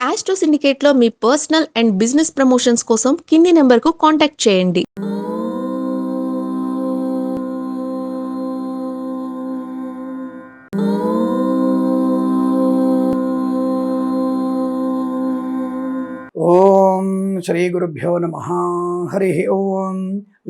Astro సిండికేట్లో మీ personal and business promotions కోసం కింది నెంబర్కు కాంటాక్ట్ చేయండి. ఓం శ్రీ గురుభ్యో నమః. హరి ఓం.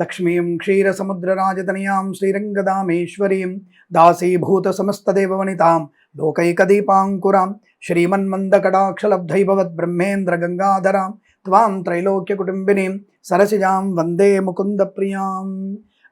లక్ష్మీం క్షీరసముద్రరాజతనయాం శ్రీరంగదామేశ్వరీం దాసీభూత సమస్తదేవవనితాం లోకైకదీపాంకురాం శ్రీమన్మందకటాక్షలబ్ధైభవత్ బ్రహ్మేంద్ర గంగాధరాం త్వాం త్రైలోక్యకుటుంబినీం సరసిజాం వందే ముకుంద ప్రియాం.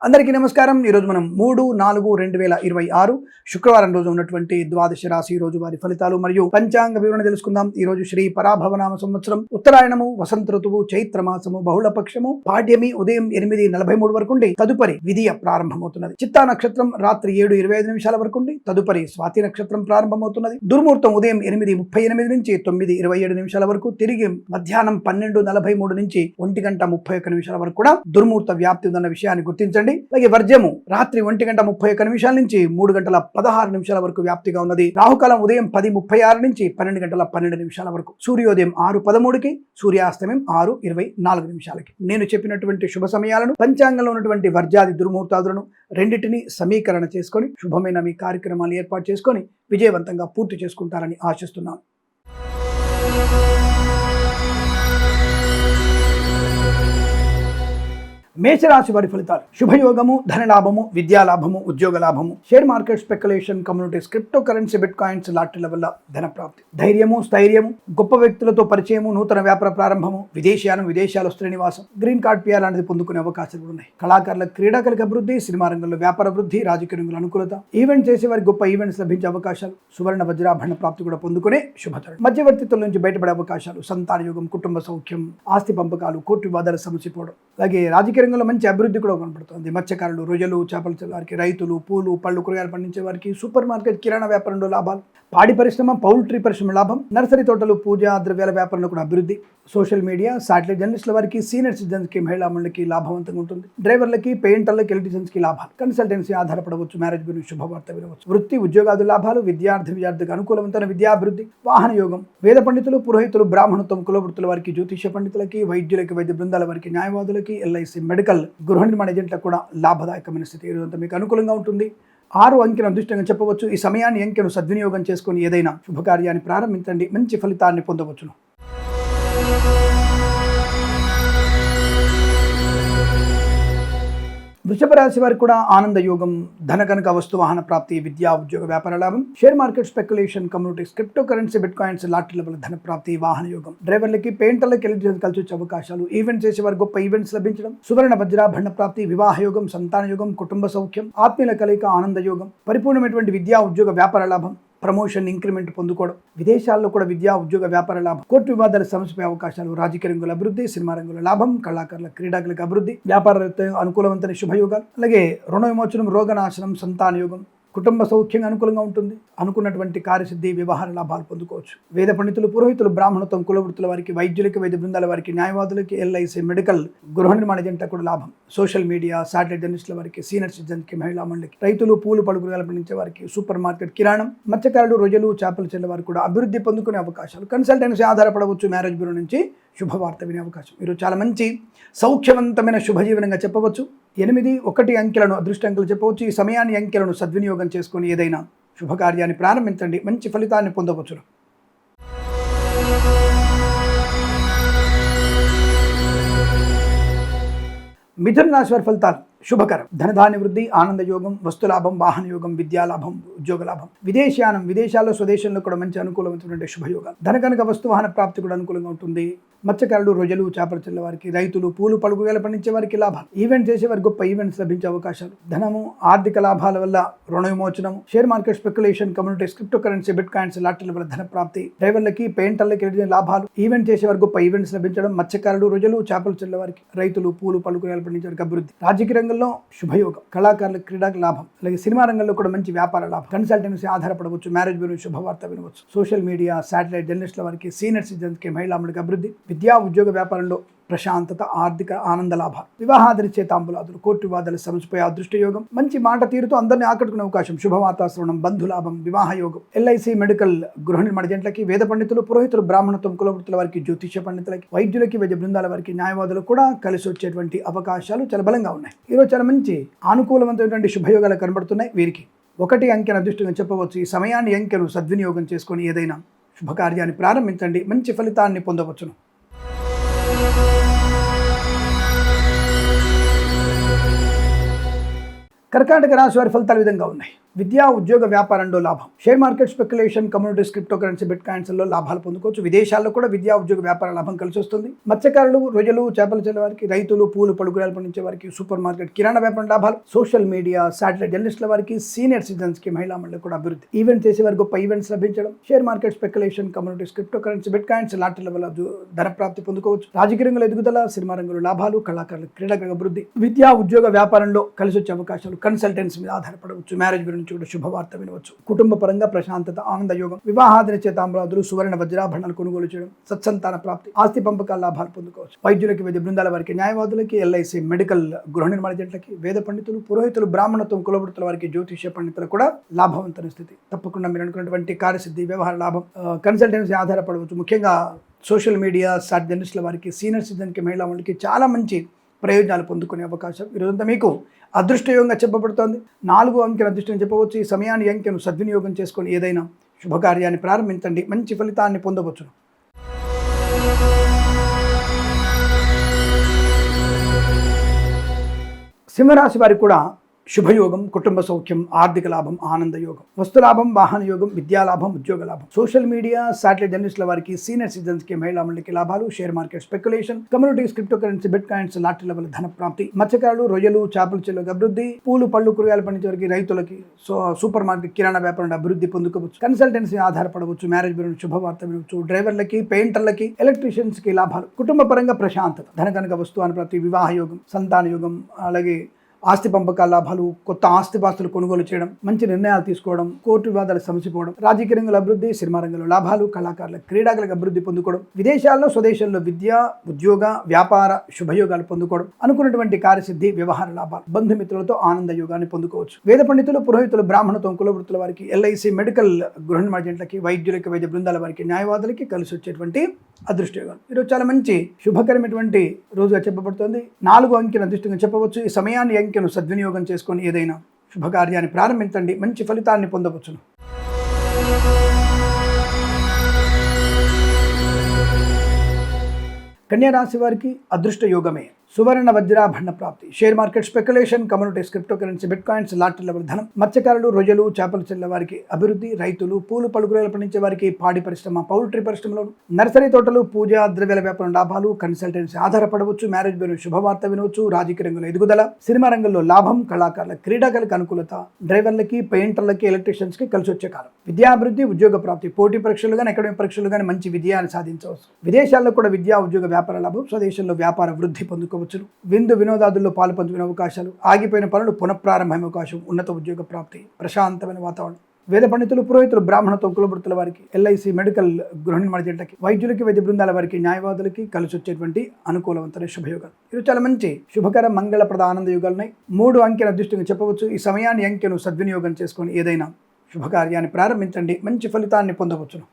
అందరికీ నమస్కారం. ఈరోజు మనం 3/4/2026 శుక్రవారం రోజు ఉన్నటువంటి ద్వాదశ రాశి రోజు వారి ఫలితాలు మరియు పంచాంగ వివరణ తెలుసుకుందాం. ఈ రోజు శ్రీ పరాభవనామ సంవత్సరం, ఉత్తరాయణము, వసంత ఋతువు, చైత్రమాసము, బహుళపక్షము, పాడ్యమి ఉదయం 8:43 వరకు ఉండి తదుపరి విధియ ప్రారంభమవుతున్నది. చిత్తా నక్షత్రం రాత్రి 7:25 వరకు ఉండి తదుపరి స్వాతి నక్షత్రం ప్రారంభమవుతున్నది. దుర్ముహూర్తం ఉదయం 8:38 నుంచి 9:27 వరకు, తిరిగి మధ్యాహ్నం 12:43 నుంచి 1:31 వరకు కూడా దుర్ముహూర్త వ్యాప్తి ఉందన్న విషయాన్ని గుర్తించండి. అలాగే వర్జ్యము రాత్రి 1:31 నుంచి 3:16 వరకు వ్యాప్తిగా ఉన్నది. రాహుకాలం ఉదయం 10:36 నుంచి 12:12 వరకు, సూర్యోదయం 6:13కి, సూర్యాస్తమయం 6:24. నేను చెప్పినటువంటి శుభ సమయాలను, పంచాంగంలో ఉన్నటువంటి వర్జాది దుర్ముహూర్తాదులను రెండింటినీ సమీకరణ చేసుకొని శుభమైన మీ కార్యక్రమాలు ఏర్పాటు చేసుకొని విజయవంతంగా పూర్తి చేసుకుంటారని ఆశిస్తున్నాను. మేషరాశి వారి ఫలితాలు. శుభయోగము, ధనలాభము, విద్యాలాభము, ఉద్యోగ లాభము, share market speculation, communities, cryptocurrency, bitcoins, లాటరీల వల్ల ధన ప్రాప్తి, ధైర్యము, స్థైర్యము, గొప్ప వ్యక్తులతో పరిచయము, నూతన వ్యాపార ప్రారంభము, విదేశీయానం, విదేశాల స్థిర నివాసం, గ్రీన్ కార్డ్ పిఆర్ లాంటిది పొందుకునే అవకాశాలు ఉన్నాయి. కళాకారుల, క్రీడాకారులకు అభివృద్ధి, సినిమా రంగంలో వ్యాపార వృద్ధి, రాజకీయ రంగంలో అనుకూలత, ఈవెంట్ చేసే వారికి గొప్ప ఈవెంట్స్ లభించే అవకాశాలు, సువర్ణ వజ్రాభరణ ప్రాప్తి కూడా పొందుకునే శుభతరుణం. మధ్యవర్తిత్వం నుంచి బయటపడే అవకాశాలు, సంతాన యోగం, కుటుంబ సౌఖ్యం, ఆస్తి పంపకాలు, కోర్టు వివాదాల సమస్య పోవడం, అలాగే రాజకీయ రంగంలో మంచి అభివృద్ధి కూడా కనపడుతుంది. మత్స్యకారులు, రొయ్యలు, చేపల వారికి, రైతులు, పూలు, పళ్ళు, కూరగాయలు పండించే వారికి, సూపర్ మార్కెట్, కిరాణా వ్యాపారంలో లాభాలు, పాడి పరిశ్రమ, పౌల్ట్రీ పరిశ్రమ లాభం, నర్సరీ తోటలు, పూజా ద్రవ్యాల వ్యాపారంలో కూడా అభివృద్ధి, సోషల్ మీడియా, సాటిలైట్ జర్నలిస్టుల వారికి, సీనియర్ సిటిజన్స్కి, మహిళా మండలికి లాభవంతంగా ఉంటుంది. డ్రైవర్లకి, పెయింటర్లకి, ఎలక్ట్రీషియన్స్కి లాభాలు, కన్సల్టెన్సీ ఆధారపడవచ్చు, మ్యారేజ్ గురించి శుభవార్త వినవచ్చు, వృత్తి ఉద్యోగాది లాభాలు, విద్యార్థికి అనుకూలవంతమైన విద్యాభివృద్ధి, వాహన యోగం, వేద పండితులు, పురోహితులు, బ్రాహ్మణత్వం, కులవృత్తుల వారికి, జ్యోతిష పండితులకి, వైద్యులకి, వైద్య బృందాల వారికి, న్యాయవాదులకి, ఎల్ఐసి, మెడికల్, గృహ నిర్మాణ ఏజెంట్లకు కూడా లాభదాయకమైన స్థితి ఈరోజంతా మీకు అనుకూలంగా ఉంటుంది. 6 అంకెను అదృష్టంగా చెప్పవచ్చు. ఈ సమయాన్ని, అంకెను సద్వినియోగం చేసుకుని ఏదైనా శుభకార్యాన్ని ప్రారంభించండి, మంచి ఫలితాన్ని పొందవచ్చును. వృషభ రాశి వారికి కూడా ఆనంద యోగం, ధన కనుక వస్తు వాహన ప్రాప్తి, విద్యా ఉద్యోగ వ్యాపార లాభం, share market speculation, communities, cryptocurrency, bitcoins, లాటరీల వల్ల ధన ప్రాప్తి, వాహన యోగం, డ్రైవర్లకి, పెయింటర్లకి, ఎలక్ట్రీషియన్స్ కలిసి వచ్చే అవకాశాలు, ఈవెంట్ చేసే వారికి గొప్ప ఈవెంట్స్ లభించడం, సువర్ణ వజ్రాభరణ ప్రాప్తి, వివాహ యోగం, సంతాన యోగం, కుటుంబ సౌఖ్యం, ఆత్మీయుల కలయిక, ఆనంద యోగం, పరిపూర్ణమైనటువంటి విద్యా ఉద్యోగ వ్యాపార లాభం, ప్రమోషన్, ఇంక్రిమెంట్ పొందుకోవడం, విదేశాల్లో కూడా విద్యా ఉద్యోగ వ్యాపార లాభం, కోర్టు వివాదాల సమస్యపై అవకాశాలు, రాజకీయ రంగుల అభివృద్ధి, సినిమా రంగుల లాభం, కళాకారుల, క్రీడాకులకు అభివృద్ధి, వ్యాపార అనుకూలవంతమైన శుభయోగాలు, అలాగే రుణ విమోచనం, రోగనాశనం, సంతాన యోగం, కుటుంబ సౌఖ్యంగా అనుకూలంగా ఉంటుంది. అనుకున్నటువంటి కార్యసిద్ధి, వ్యవహార లాభాలు పొందుకోవచ్చు. వేద పండితులు, పురోహితులు, బ్రాహ్మణత్వం, కులవృత్తుల వారికి, వైద్యులకి, వైద్య బృందాల వారికి, న్యాయవాదులకి, ఎల్ఐసి, మెడికల్, గృహ నిర్మాణ ఏజెంట్లకు కూడా లాభం, సోషల్ మీడియా, సాటిలైట్ జర్నలిస్టుల వారికి, సీనియర్ సిటిజన్స్కి, మహిళా మండలికి, రైతులు, పూలు, పళ్ళు, కూరగాయలు పండించే వారికి, సూపర్ మార్కెట్, కిరాణం, మత్స్యకారులు, రొయ్యలు, చేపల చెల్ల వారికి కూడా అభివృద్ధి పొందుకునే అవకాశాలు, కన్సల్టెన్సీ ఆధారపడవచ్చు, మ్యారేజ్ బ్యూరో నుంచి శుభవార్త వినే అవకాశం. మీరు చాలా మంచి సౌఖ్యవంతమైన శుభజీవనంగా చెప్పవచ్చు. 8, 1 అంకెలను అదృష్టాంకెలు చెప్పవచ్చు. ఈ సమయాన్ని, అంకెలను సద్వినియోగం చేసుకొని ఏదైనా శుభకార్యాన్ని ప్రారంభించండి, మంచి ఫలితాన్ని పొందవచ్చు. మిథున రాశి వారి ఫలితాలు. శుభకరం, ధనధాన్య వృద్ధి, ఆనంద యోగం, వస్తులాభం, వాహన యోగం, విద్యాలాభం, ఉద్యోగ లాభం, విదేశీయానం, విదేశాల్లో, స్వదేశంలో కూడా మంచి అనుకూలమైనటువంటి శుభయోగాలు, ధన కనుక వస్తు వాహన ప్రాప్తి కూడా అనుకూలంగా ఉంటుంది. మత్స్యకారులు, రొయ్యలు, చేపల చెల్ల వారికి, రైతులు, పూలు, పళ్ళు, కూరగాయలు పండించే వారికి లాభాలు, ఈవెంట్ చేసే వారికి గొప్ప ఈవెంట్స్ లభించే అవకాశాలు, ధనము, ఆర్థిక లాభాల వల్ల రుణ విమోచనము, share market speculation, communities, cryptocurrency, bitcoins, లాటరీల వల్ల ధన ప్రాప్తి, డ్రైవర్లకి, పెయింటర్లకి లాభాలు, ఈవెంట్ చేసే వారికి గొప్ప ఈవెంట్స్ లభించడం, మత్స్యకారులు, రొయ్యలు, చేపల చెల్ల వారికి, రైతులు, పూలు, పళ్ళు, కూరగాయలు పండించే వారికి అభివృద్ధి, రాజకీయ రంగంలో శుభయోగం, కళాకారుల, క్రీడాకు లాభం, అలాగే సినిమా రంగంలో కూడా మంచి వ్యాపార లాభం, కన్సల్టెన్సీ ఆధారపడవచ్చు, మ్యారేజ్ బ్యూరో శుభవార్త వినవచ్చు, సోషల్ మీడియా, సాటిలైట్ జర్నలిస్టుల వారికి, సీనియర్ సిటిజన్స్కి, మహిళా మండలికి అభివృద్ధి, విద్యా ఉద్యోగ వ్యాపారంలో ప్రశాంతత, ఆర్థిక ఆనంద లాభాలు, వివాహాదరిచే తాంబూలాదులు, కోర్టు వివాదాలు సమసిపోయే అదృష్ట యోగం, మంచి మాట తీరుతో అందరినీ ఆకట్టుకునే అవకాశం, శుభవార్తా శ్రవణం, బంధులాభం, వివాహ యోగం, ఎల్ఐసి, మెడికల్, గృహ నిర్మాణ జంటలకి, వేద పండితులు, పురోహితులు, బ్రాహ్మణత్వం, కులవృత్తుల వారికి, జ్యోతిష పండితులకి, వైద్యులకి, వైద్య బృందాల వారికి, న్యాయవాదులు కూడా కలిసి వచ్చేటువంటి అవకాశాలు చాలా బలంగా ఉన్నాయి. ఈరోజు చాలా మంచి అనుకూలవంతమైనటువంటి శుభయోగాలు కనబడుతున్నాయి. వీరికి 1 అంకెను అదృష్టంగా చెప్పవచ్చు. ఈ సమయాన్ని అంకెను సద్వినియోగం చేసుకొని ఏదైనా శుభకార్యాన్ని ప్రారంభించండి, మంచి ఫలితాన్ని పొందవచ్చును. కర్కాటక రాశి వారి ఫలితాలు విధంగా ఉన్నాయి. విద్యా, ఉద్యోగ, వ్యాపారంలో లాభం, share market, speculation, communities, cryptocurrency, బిట్ కాయిన్స్లో లాభాలు పొందుకోవచ్చు. విదేశాల్లో కూడా విద్యా, ఉద్యోగ, వ్యాపార లాభం కలిసి వస్తుంది. మత్స్యకారులు, రొయ్యలు, చేపలు చెల్లే వారికి, రైతులు, పూలు పడుగురాలు పండించే వారికి, సూపర్ మార్కెట్, కిరాణా వ్యాపారం లాభాలు, సోషల్ మీడియా, శాటిలైట్ జర్నలిస్టుల వారికి, సీనియర్ సిటిజన్స్ కి, మహిళా మండలి కూడా అభివృద్ధి, ఈవెంట్ చేసే వారికి గొప్ప ఈవెంట్స్ లభించడం, share market, speculation, communities, cryptocurrency, bitcoins, లాటరీల వల్ల ధన ప్రాప్తి పొందుకోవచ్చు. రాజకీయ రంగంలో ఎదుగుదల, సినిమా రంగంలో లాభాలు, కళాకారులు, క్రీడాకారుల అభివృద్ధి, విద్యా, ఉద్యోగ, వ్యాపారంలో కలిసి వచ్చే అవకాశాలు, కన్సల్టెన్సీ మీద ఆధారపడవచ్చు. మ్యారేజ్ గురించి కూడా శుభవార్త వినవచ్చు. కుటుంబ పరంగా ప్రశాంతత, ఆనంద యోగం, వివాహాదరిచే తాంబూలాదులు, సువర్ణ వజ్రాభరణాలు కొనుగోలు చేయడం, సత్సంతాన ప్రాప్తి, ఆస్తి పంపకాల లాభాలు పొందుకోవచ్చు. వైద్యులకి, వైద్య బృందాల వారికి, న్యాయవాదులకి, ఎల్ఐసి, మెడికల్, గృహ నిర్మాణ జంటలకి, వేద పండితులు, పురోహితులు, బ్రాహ్మణత్వం, కులవృత్తుల వారికి, జ్యోతిష పండితులు కూడా లాభవంతమైన స్థితి. తప్పకుండా మీరు అనుకున్నటువంటి కార్యసిద్ధి, వ్యవహార లాభం, కన్సల్టెన్సీ ఆధారపడవచ్చు. ముఖ్యంగా సోషల్ మీడియా, సాట్ జర్నలిస్టుల వారికి, సీనియర్ సిటిజన్కి, మహిళా మండలికి చాలా మంచి ప్రయోజనాలు పొందుకునే అవకాశం ఈరోజంతా మీకు అదృష్టయోగంగా చెప్పబడుతోంది. 4 అంకెను అదృష్టం చెప్పవచ్చు. ఈ సమయాన్ని అంకెను సద్వినియోగం చేసుకొని ఏదైనా శుభకార్యాన్ని ప్రారంభించండి, మంచి ఫలితాన్ని పొందవచ్చును. సింహరాశి వారికి కూడా శుభయోగం, కుటుంబ సౌఖ్యం, ఆర్థిక లాభం, ఆనంద యోగం, వస్తులాభం, వాహన యోగం, విద్యాలాభం, ఉద్యోగ లాభం, సోషల్ మీడియా, శాటిలైట్ జర్నలిస్టుల వారికి, సీనియర్ సిటిజన్స్ కి, మహిళా మండలికి లాభాలు, share market, speculation, communities, cryptocurrency, bitcoins, లాటరీల వల్ల ధన ప్రాప్తి, మత్స్యకారులు, రొయ్యలు, చేపల చెల్లెలకు అభివృద్ధి, పూలు పళ్ళు కూరగాయలు పండించే వారికి, రైతులకి, సూపర్ మార్కెట్, కిరాణా వ్యాపారం అభివృద్ధి పొందుకోవచ్చు. కన్సల్టెన్సీ ఆధారపడవచ్చు. మ్యారేజ్ గురించి శుభవార్త వినవచ్చు. డ్రైవర్లకి, పెయింటర్లకి, ఎలక్ట్రీషియన్స్ కి లాభాలు, కుటుంబ పరంగా ప్రశాంతత, ధనకనక వస్తువు ప్రాప్తి, వివాహ యోగం, సంతాన యోగం, అలాగే ఆస్తి పంపకాల లాభాలు, కొత్త ఆస్తిపాస్తులు కొనుగోలు చేయడం, మంచి నిర్ణయాలు తీసుకోవడం, కోర్టు వివాదాలు సమసిపోవడం, రాజకీయ రంగంలో అభివృద్ధి, సినిమా రంగంలో లాభాలు, కళాకారుల, క్రీడాకులకు అభివృద్ధి పొందుకోవడం, విదేశాల్లో, స్వదేశంలో విద్య, ఉద్యోగ, వ్యాపార శుభయోగాలు పొందుకోవడం, అనుకున్నటువంటి కార్యసిద్ధి, వ్యవహార లాభాలు, బంధుమిత్రులతో ఆనంద యోగాన్ని పొందుకోవచ్చు. వేద పండితులు, పురోహితులు, బ్రాహ్మణత్వం, కులవృత్తుల వారికి, ఎల్ఐసి, మెడికల్, గృహ నిర్మాణ జంటలకి, వైద్యులకి, వైద్య బృందాల వారికి, న్యాయవాదులకి కలిసి వచ్చేటువంటి అదృష్ట యోగాలు. ఈరోజు చాలా మంచి శుభకరమైనటువంటి రోజుగా చెప్పబడుతోంది. 4 అంకెను అదృష్టంగా చెప్పవచ్చు. ఈ సమయాన్ని అంకెను సద్వినియోగం చేసుకొని ఏదైనా శుభకార్యాన్ని ప్రారంభించండి, మంచి ఫలితాన్ని పొందవచ్చును. కన్యా రాశి వారికి అదృష్ట యోగమే, సువర్ణ వజ్రాభరణ ప్రాప్తి, share market, speculation, communities, cryptocurrency, bitcoins, లాటరీల వల్ల ధనం, మత్స్యకారులు, రొయ్యలు, చేపలు చెల్లే వారికి అభివృద్ధి, రైతులు, పూలు పలుకురాలు పండించే వారికి, పాడి పరిశ్రమ, పౌల్ట్రీ పరిశ్రమలో, నర్సరీ తోటలు, పూజ, ద్రవ్యాల వ్యాపారం లాభాలు, కన్సల్టెన్సీ ఆధారపడవచ్చు. మ్యారేజ్ గురించి శుభవార్త వినవచ్చు. రాజకీయ రంగంలో ఎదుగుదల, సినిమా రంగంలో లాభం, కళాకారుల, క్రీడాకారులకు అనుకూలత, డ్రైవర్లకి, పెయింటర్లకి, ఎలక్ట్రీషియన్స్ కి కలిసి వచ్చే కాలం, విద్యాభివృద్ధి, ఉద్యోగ ప్రాప్తి, పోటీ పరీక్షలు కానీ, అకాడమిక్ పరీక్షలు కానీ మంచి విజయాన్ని సాధించవచ్చు. విదేశాల్లో కూడా విద్యా, ఉద్యోగ, వ్యాపార లాభం, స్వదేశంలో వ్యాపార వృద్ధి పొందుకోవచ్చు. విందు వినోదాదుల్లో పాలు పంచుకునే అవకాశాలు, ఆగిపోయిన పనులు పునఃప్రారంభం అవకాశం, ఉన్నత ఉద్యోగ ప్రాప్తి, ప్రశాంతమైన వాతావరణం. వేద పండితులు, పురోహితులు, బ్రాహ్మణత్వం, కులవృత్తుల వారికి, ఎల్ఐసి, మెడికల్, గృహ నిర్మాణ జంటకి, వైద్యులకి, వైద్య బృందాల వారికి, న్యాయవాదులకి కలిసి వచ్చేటువంటి అనుకూలవంతమైన శుభయోగాలు. ఇది చాలా మంచి శుభకర, మంగళప్రద, ఆనంద యోగాలు ఉన్నాయి. 3 అంకెను అదృష్టంగా చెప్పవచ్చు. ఈ సమయాన్ని అంకెను సద్వినియోగం చేసుకొని ఏదైనా శుభకార్యాన్ని ప్రారంభించండి, మంచి ఫలితాన్ని పొందవచ్చును.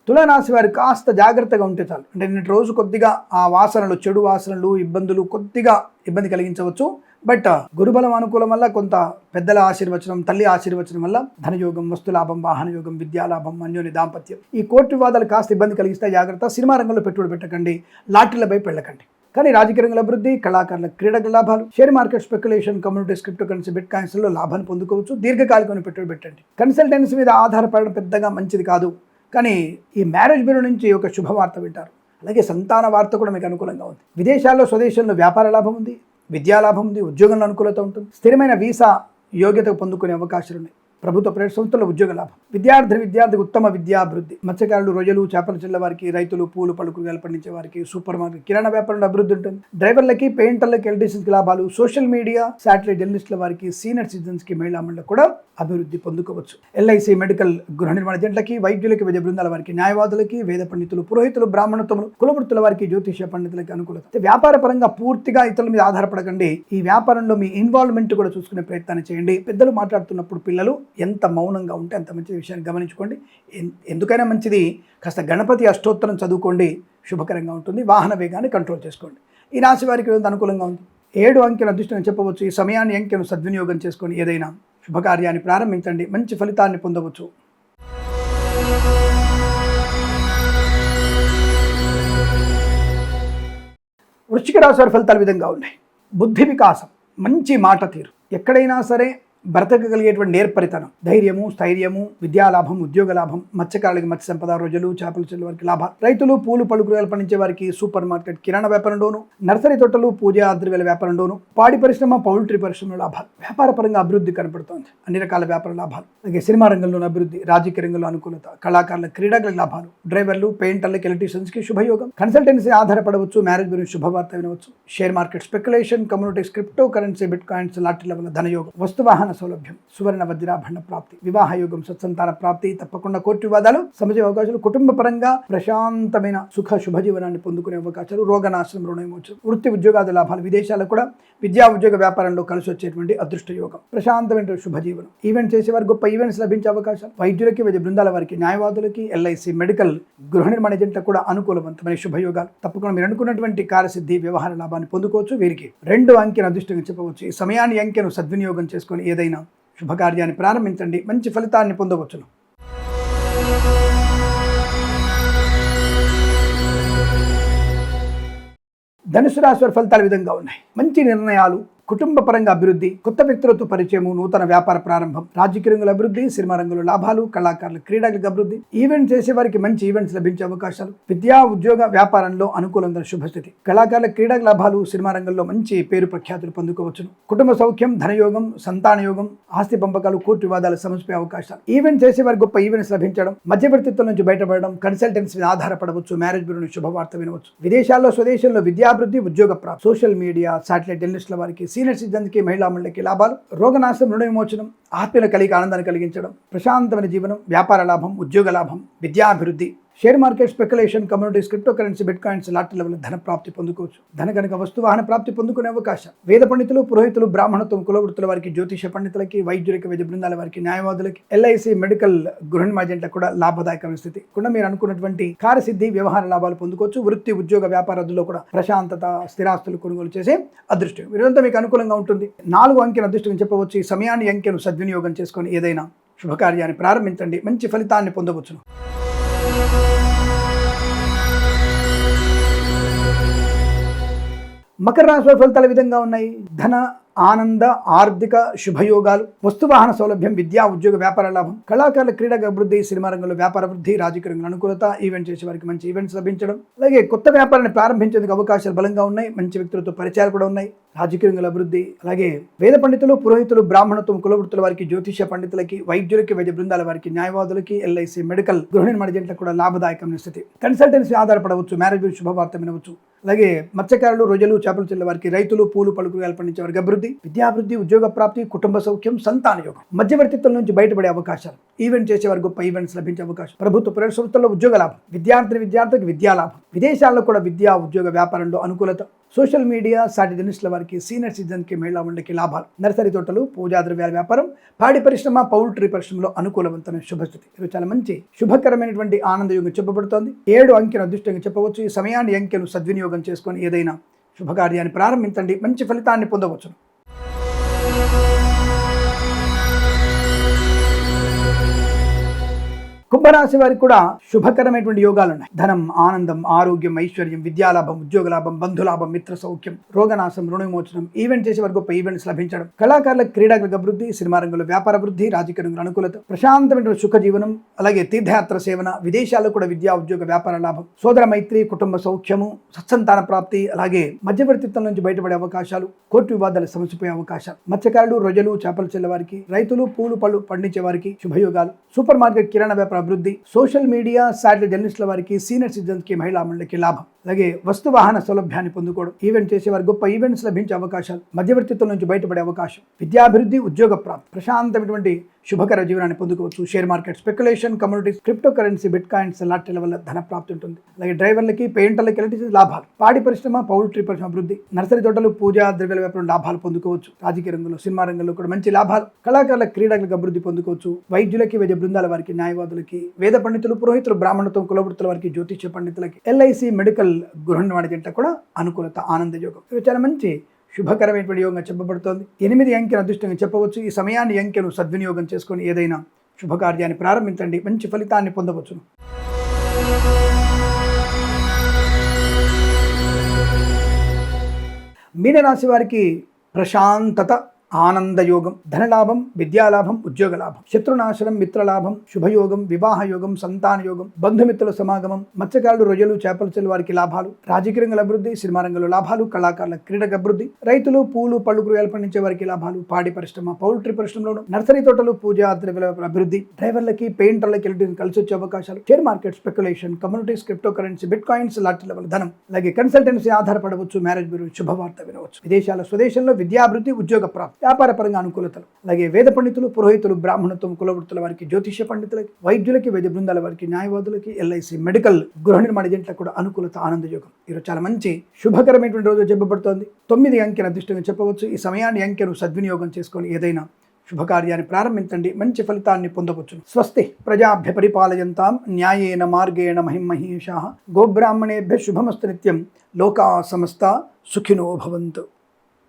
తులారాశి వారు కాస్త జాగ్రత్తగా ఉంటే చాలు. అంటే నిన్నటి రోజు కొద్దిగా ఆ వాసనలు, చెడు వాసనలు, ఇబ్బందులు కొద్దిగా ఇబ్బంది కలిగించవచ్చు. బట్ గురుబలం అనుకూలం వల్ల, కొంత పెద్దల ఆశీర్వచనం, తల్లి ఆశీర్వచనం వల్ల ధనయోగం, వస్తులాభం, వాహన యోగం, విద్యాలాభం, అన్యోన్య దాంపత్యం. ఈ కోర్టు వివాదాలు కాస్త ఇబ్బంది కలిగిస్తే జాగ్రత్త. సినిమా రంగంలో పెట్టుబడి పెట్టకండి, లాటరీలపై వెళ్ళకండి. కానీ రాజకీయ రంగంలో అభివృద్ధి, కళాకారుల, క్రీడల లాభాలు, share market, speculation, communities, cryptocurrency, బిట్ కాయిన్స్లో లాభాన్ని పొందుకోవచ్చు. దీర్ఘకాలికమైన పెట్టుబడి పెట్టండి. కన్సల్టెన్సీ మీద ఆధారపడడం పెద్దగా మంచిది కాదు. కానీ ఈ మ్యారేజ్ బ్యూరో నుంచి ఒక శుభవార్త వింటారు. అలాగే సంతాన వార్త కూడా మీకు అనుకూలంగా ఉంది. విదేశాల్లో, స్వదేశంలో వ్యాపార లాభం ఉంది, విద్యాలాభం ఉంది, ఉద్యోగంలో అనుకూలత ఉంటుంది. స్థిరమైన వీసా యోగ్యత పొందుకునే అవకాశాలు ఉన్నాయి. ప్రభుత్వ ప్రైవేట్ సంస్థల్లో ఉద్యోగ లాభం, విద్యార్థికి ఉత్తమ విద్యాభివృద్ధి, మత్స్యకారులు, రొయ్యలు, చేపల చిల్ల వారికి, రైతులు, పూలు పళ్ళు కూరగాయలు పండించే వారికి, సూపర్ మార్కెట్, కిరాణా వ్యాపారంలో అభివృద్ధి ఉంటుంది. డ్రైవర్లకి, పెయింటర్లకి, ఎలక్ట్రీషియన్స్కి లాభాలు, సోషల్ మీడియా, శాటిలైట్ జర్నలిస్టుల వారికి, సీనియర్ సిటిజన్స్కి, మహిళా మండలికి కూడా అభివృద్ధి పొందుకోవచ్చు. ఎల్ఐసి మెడికల్, గృహ నిర్మాణ ఏజెంట్లకి, వైద్యులకి, వైద్య బృందాల వారికి, న్యాయవాదులకి, వేద పండితులు, పురోహితులు, బ్రాహ్మణత్వములు, కులవృత్తుల వారికి, జ్యోతిష పండితులకి అనుకూలత. వ్యాపార పరంగా పూర్తిగా ఇతరుల మీద ఆధారపడకండి. ఈ వ్యాపారంలో మీ ఇన్వాల్వ్మెంట్ కూడా చూసుకునే ప్రయత్నాన్ని చేయండి. పెద్దలు మాట్లాడుతున్నప్పుడు పిల్లలు ఎంత మౌనంగా ఉంటే అంత మంచి విషయాన్ని గమనించుకోండి. ఎందుకైనా మంచిది కాస్త గణపతి అష్టోత్తరం చదువుకోండి, శుభకరంగా ఉంటుంది. వాహన వేగాన్ని కంట్రోల్ చేసుకోండి. ఈ రాశి వారికి అనుకూలంగా ఉంది. 7 అంకెల అదృష్టం చెప్పవచ్చు. ఈ సమయాన్ని, అంకెను సద్వినియోగం చేసుకొని ఏదైనా శుభకార్యాన్ని ప్రారంభించండి, మంచి ఫలితాన్ని పొందవచ్చు. వృశ్చిక రాశి వారి ఫలితాలు విధంగా ఉన్నాయి. బుద్ధి వికాసం, మంచి మాట తీరు, ఎక్కడైనా సరే బ్రతకగలిగేటువంటి నేర్పరితనం, ధైర్యము, స్థైర్యము, విద్యాలాభం, ఉద్యోగ లాభం, మత్స్యకారులకి మత్స్య సంపద, రోజులు, చేపల చెల్లు వారికి లాభాలు, రైతులు, పూలు పళ్ళు కూరగాయలు పండించే వారికి, సూపర్ మార్కెట్, కిరాణా వ్యాపారంలోను, నర్సరీ తోటలు, పూజా ద్రవ్యాల వ్యాపారంలోను, పాడి పరిశ్రమ, పౌల్ట్రీ పరిశ్రమలో లాభాలు, వ్యాపార పరంగా అభివృద్ధి కనపడుతోంది. అన్ని రకాల వ్యాపార లాభాలు, అలాగే సినిమా రంగంలోని అభివృద్ధి, రాజకీయ రంగంలో అనుకూలత, కళాకారుల, క్రీడాకులకు లాభాలు, డ్రైవర్లు, పెయింటర్లకి, ఎలక్ట్రీషియన్స్కి శుభయోగం, కన్సల్టెన్సీ ఆధారపడవచ్చు, మ్యారేజ్ గురించి శుభవార్త వినవచ్చు, share market, speculation, communities, cryptocurrency, bitcoins, లాటరీల వల్ల ధనయోగం, వస్తువాహన సౌలభ్యం, సువర్ణ వజ్రాభరణ ప్రాప్తి, వివాహ యోగం, సత్సంతాన ప్రాప్తి, తప్పకుండా కోర్టు వివాదాలు, సమజ అవకాశాలు, కుటుంబ పరంగా ప్రశాంతమైన సుఖ శుభజీవనాన్ని పొందుకునే అవకాశాలు, రోగనాశనం, రుణవిమోచనం, వృత్తి ఉద్యోగాది లాభాలు, విదేశాలకు కూడా విద్యా ఉద్యోగ వ్యాపారంలో కలిసి వచ్చేటువంటి అదృష్ట యోగం, ప్రశాంతమైన శుభజీవనం, ఈవెంట్ చేసేవారు గొప్ప ఈవెంట్స్ లభించే అవకాశాలు, వైద్యులకి, వైద్య బృందాల వారికి, న్యాయవాదులకి, ఎల్ఐసి మెడికల్, గృహ నిర్మాణ ఏజెంట్లకు కూడా అనుకూలవంతమైన శుభయోగాలు, తప్పకుండా మీరు అనుకున్నటువంటి కార్యసిద్ధి, వ్యవహార లాభాన్ని పొందుకోవచ్చు. వీరికి 2 అంకెను అదృష్టంగా చెప్పవచ్చు. ఈ సమయాన్ని, అంకెను సద్వినియోగం చేసుకొని ఏదైనా శుభకార్యాన్ని ప్రారంభించండి, మంచి ఫలితాన్ని పొందవచ్చును. ధనుసు రాశి వారి ఫలితాలు విధంగా ఉన్నాయి. మంచి నిర్ణయాలు, కుటుంబ పరంగా అభివృద్ధి, కొత్త వ్యక్తులతో పరిచయము, నూతన వ్యాపార ప్రారంభం, రాజకీయ రంగంలో అభివృద్ధి, సినిమా రంగంలో లాభాలు, కళాకారుల, క్రీడలకు అభివృద్ధి, ఈవెంట్ చేసే వారికి మంచి ఈవెంట్స్ లభించే అవకాశాలు, విద్యా ఉద్యోగ వ్యాపారంలో అనుకూలమైన శుభస్థితి, కళాకారుల, క్రీడకు లాభాలు, సినిమా రంగంలో మంచి పేరు ప్రఖ్యాతులు పొందుకోవచ్చును, కుటుంబ సౌఖ్యం, ధనయోగం, సంతాన యోగం, ఆస్తి పంపకాలు, కోర్టు వివాదాలు సమస్య అవకాశాలు, ఈవెంట్ చేసే వారికి గొప్ప ఈవెంట్స్ లభించడం, మధ్యవర్తిత్వం నుంచి బయటపడడం, కన్సల్టెన్సీ మీద ఆధారపడవచ్చు, మ్యారేజ్ బ్యూరో శుభవార్త వినవచ్చు, విదేశాల్లో, స్వదేశంలో విద్యాభివృద్ధి, ఉద్యోగ ప్రాప్తి, సోషల్ మీడియా, శాటిలైట్ జర్నలిస్టుల వారికి, సీనియర్ సిటిజన్స్కి, మహిళా మండలికి లాభాలు, రోగనాశనం, రుణ విమోచనం, ఆత్మీయుల కలిగి ఆనందాన్ని కలిగించడం, ప్రశాంతమైన జీవనం, వ్యాపార లాభం, ఉద్యోగ లాభం, విద్యాభివృద్ధి, share market, speculation, communities, cryptocurrency, bitcoins, లాటరీల వల్ల ధన ప్రాప్తి పొందుకోవచ్చు. ధన కనుక వస్తువాహన ప్రాప్తి పొందుకునే అవకాశం, వేద పండితులు, పురోహితులు, బ్రాహ్మణత్వం, కులవృత్తుల వారికి, జ్యోతిష పండితులకి, వైద్యులకి, వైద్య బృందాల వారికి, న్యాయవాదులకి, ఎల్ఐసి మెడికల్, గృహ నిర్మాణ ఏజెంట్లకు కూడా లాభదాయకమైన స్థితి, కూడా మీరు అనుకున్నటువంటి కార్యసిద్ధి, వ్యవహార లాభాలు పొందుకోవచ్చు. వృత్తి ఉద్యోగ వ్యాపారాల్లో కూడా ప్రశాంతత, స్థిరాస్తులు కొనుగోలు చేసే అదృష్టం, వీరంతా మీకు అనుకూలంగా ఉంటుంది. 4 అంకెను అదృష్టం చెప్పవచ్చు. ఈ సమయాన్ని, అంకెను సద్వినియోగం చేసుకొని ఏదైనా శుభకార్యాన్ని ప్రారంభించండి, మంచి ఫలితాన్ని పొందవచ్చును. మకర రాశి వారి ఫలితాల విధంగా ఉన్నాయి. ధన, ఆనంద, ఆర్థిక శుభయోగాలు, వస్తువాహన సౌలభ్యం, విద్యా ఉద్యోగ వ్యాపార లాభం, కళాకారుల, క్రీడకు అభివృద్ధి, సినిమా రంగంలో వ్యాపార వృద్ధి, రాజకీయ రంగంలో అనుకూలత, ఈవెంట్ చేసే వారికి మంచి ఈవెంట్స్ లభించడం, అలాగే కొత్త వ్యాపారాన్ని ప్రారంభించేందుకు అవకాశాలు బలంగా ఉన్నాయి. మంచి వ్యక్తులతో పరిచయాలు కూడా ఉన్నాయి. రాజకీయ రంగంలో అభివృద్ధి, అలాగే వేద పండితులు, పురోహితులు, బ్రాహ్మణత్వం, కులవృత్తుల వారికి, జ్యోతిష పండితులకి, వైద్యులకి, వైద్య బృందాల వారికి, న్యాయవాదులకి, ఎల్ఐసి మెడికల్, గృహ నిర్మాణ ఏజెంట్లకు కూడా లాభదాయకమైన స్థితి, కన్సల్టెన్సీ ఆధారపడవచ్చు, మ్యారేజ్ గురించి శుభవార్త వినవచ్చు, అలాగే మత్స్యకారులు, రోజులు, చేపల చెల్ల వారికి, రైతులు, పూలు పళ్ళు కూరగాయలు పండించే వారికి అభివృద్ధి, విద్యాభివృద్ధి, ఉద్యోగ ప్రాప్తి, కుటుంబ సౌఖ్యం, సంతాన యోగం, మధ్యవర్తిత్వం నుంచి బయటపడే అవకాశాలు, ఈవెంట్ చేసేవారు గొప్ప ఈవెంట్స్ లభించే అవకాశం, ప్రభుత్వ ప్రైవేట్ సంస్థల్లో ఉద్యోగ లాభం, విద్యార్థికి విద్యా లాభం, విదేశాల్లో కూడా విద్యా ఉద్యోగ వ్యాపారంలో అనుకూలత, సోషల్ మీడియా, సాటి జర్నలిస్టుల వారికి, సీనియర్ సిటిజన్కి, మహిళా మండలికి లాభాలు, నర్సరీ తోటలు, పూజా ద్రవ్యాల వ్యాపారం, పాడి పరిశ్రమ, పౌల్ట్రీ పరిశ్రమలో అనుకూలవంతమైన శుభస్థితి. ఇది చాలా మంచి శుభకరమైనటువంటి ఆనందయోగం చెప్పబడుతోంది. 7 అంకెను అదృష్టంగా చెప్పవచ్చు. ఈ సమయాన్ని, అంకెను సద్వినియోగం చేసుకొని ఏదైనా శుభకార్యాన్ని ప్రారంభించండి, మంచి ఫలితాన్ని పొందవచ్చును. కుంభరాశి వారికి కూడా శుభకరమైనటువంటి యోగాలు ఉన్నాయి. ధనం, ఆనందం, ఆరోగ్యం, ఐశ్వర్యం, విద్యాలాభం, ఉద్యోగ లాభం, బంధులాభం, మిత్ర సౌఖ్యం, రోగనాశం, రుణ విమోచనం, ఈవెంట్ చేసే వారికి గొప్ప ఈవెంట్స్ లభించడం, కళాకారుల క్రీడాకులకు అభివృద్ధి, సినిమా రంగంలో వ్యాపార వృద్ధి, రాజకీయ రంగంలో అనుకూలత, ప్రశాంతమైన సుఖ జీవనం, అలాగే తీర్థయాత్ర సేవన, విదేశాల్లో కూడా విద్యా, ఉద్యోగ, వ్యాపార లాభం, సోదర మైత్రి, కుటుంబ సౌఖ్యము, సత్సంతాన ప్రాప్తి, అలాగే మధ్యవర్తిత్వం నుంచి బయటపడే అవకాశాలు, కోర్టు వివాదాలు సమసిపోయే అవకాశాలు, మత్స్యకారులు, రొయ్యలు, చేపలు చెల్లె వారికి, రైతులు, పూలు పళ్ళు పండించే వారికి శుభయోగాలు, సూపర్ మార్కెట్, కిరాణా వ్యాపార అభివృద్ధి, సోషల్ మీడియా, శాటిలైట్ జర్నలిస్టుల వారికి, సీనియర్ సిటిజన్స్ కి, మహిళా మండలికి లాభం, అలాగే వస్తు వాహన సౌలభ్యాన్ని పొందుకోవడం, ఈవెంట్ చేసే వారికి గొప్ప ఈవెంట్స్ లభించే అవకాశాలు, మధ్యవర్తిత్వం నుంచి బయటపడే అవకాశం, విద్యాభివృద్ధి, ఉద్యోగ ప్రాప్తి, ప్రశాంతమైనటువంటి శుభకర జీవనాన్ని పొందుకోవచ్చు. Share market, speculation, communities, cryptocurrency, bitcoins లాటరీల వల్ల ధన ప్రాప్తి ఉంటుంది. అలాగే డ్రైవర్లకి, పెయింటర్లకి ఎలాంటి లాభాలు, పాడి పరిశ్రమ, పౌల్ట్రీ పరిశ్రమ అభివృద్ధి, నర్సరీ తోటలు, పూజా ద్రవ్యాల వ్యాపారం లాభాలు పొందుకోవచ్చు. రాజకీయ రంగంలో, సినిమా రంగంలో కూడా మంచి లాభాలు, కళాకారుల క్రీడలకు అభివృద్ధి పొందుకోవచ్చు. వైద్యులకి, వైద్య బృందాల వారికి, న్యాయవాదులకి, వేద పండితులు, పురోహితులు, బ్రాహ్మణత్వం, కులవృత్తుల వారికి, జ్యోతిష్య పండితులకి, ఎల్ఐసి, మెడికల్, గృహ నిర్మాణ జంట కూడా అనుకూలత, ఆనంద యోగం. ఇవి చాలా మంచి శుభకరమైనటువంటి యోగంగా చెప్పబడుతోంది. 8 అంకెను అదృష్టంగా చెప్పవచ్చు. ఈ సమయాన్ని అంకెను సద్వినియోగం చేసుకొని ఏదైనా శుభకార్యాన్ని ప్రారంభించండి, మంచి ఫలితాన్ని పొందవచ్చును. మీనరాశి వారికి ప్రశాంతత, ఆనందయోగం, ధనలాభం, విద్యాలాభం, ఉద్యోగ లాభం, శత్రునాశనం, మిత్రలాభం, శుభయోగం, వివాహ యోగం, సంతాన యోగం, బంధుమిత్రుల సమాగమం, మత్స్యకారులు, రొయ్యలు, చేపల చెల్లి వారికి లాభాలు, రాజకీయ రంగంలో అభివృద్ధి, సినిమా రంగంలో లాభాలు, కళాకారుల క్రీడకు అభివృద్ధి, రైతులు, పూలు పళ్ళు కూరగాయలు పండించే వారికి లాభాలు, పాడి పరిశ్రమ, పౌల్ట్రీ పరిశ్రమలోను, నర్సరీ తోటలు, పూజా ద్రవ్యాల అభివృద్ధి, డ్రైవర్లకి, పెయింటర్లకి ఎలక్ట్రిక్ కలిసి వచ్చే అవకాశాలు, share market, speculation, communities, cryptocurrency, bit coins lottery level ధనం, అలాగే కన్సల్టెన్సీ ఆధారపడవచ్చు, మ్యారేజ్ బ్యూరో, శుభవార్త వినవచ్చు. విదేశాల, స్వదేశంలో విద్యాభివృద్ధి, ఉద్యోగ ప్రాప్తి, వ్యాపార పరంగా అనుకూలతలు, అలాగే వేద పండితులు, పురోహితులు, బ్రాహ్మణత్వం, కులవృత్తుల వారికి, జ్యోతిష్య పండితులకి, వైద్యులకి, వైద్య బృందాల వారికి, న్యాయవాదులకి, ఎల్ఐసి, మెడికల్, గృహ నిర్మాణ జంటలకు కూడా అనుకూలత, ఆనందయోగం. ఈరోజు చాలా మంచి శుభకరమైనటువంటి రోజు చెప్పబడుతోంది. 9 అంకెను అదృష్టంగా చెప్పవచ్చు. ఈ సమయాన్ని అంకెను సద్వినియోగం చేసుకొని ఏదైనా శుభకార్యాన్ని ప్రారంభించండి, మంచి ఫలితాన్ని పొందవచ్చు. స్వస్తి ప్రజాభ్య పరిపాలయంతాం న్యాయేన మార్గేణ మహిమహేషాః గోబ్రాహ్మణేభ్య శుభమస్తు నిత్యం. లోకా సమస్త సుఖినో భవంతు.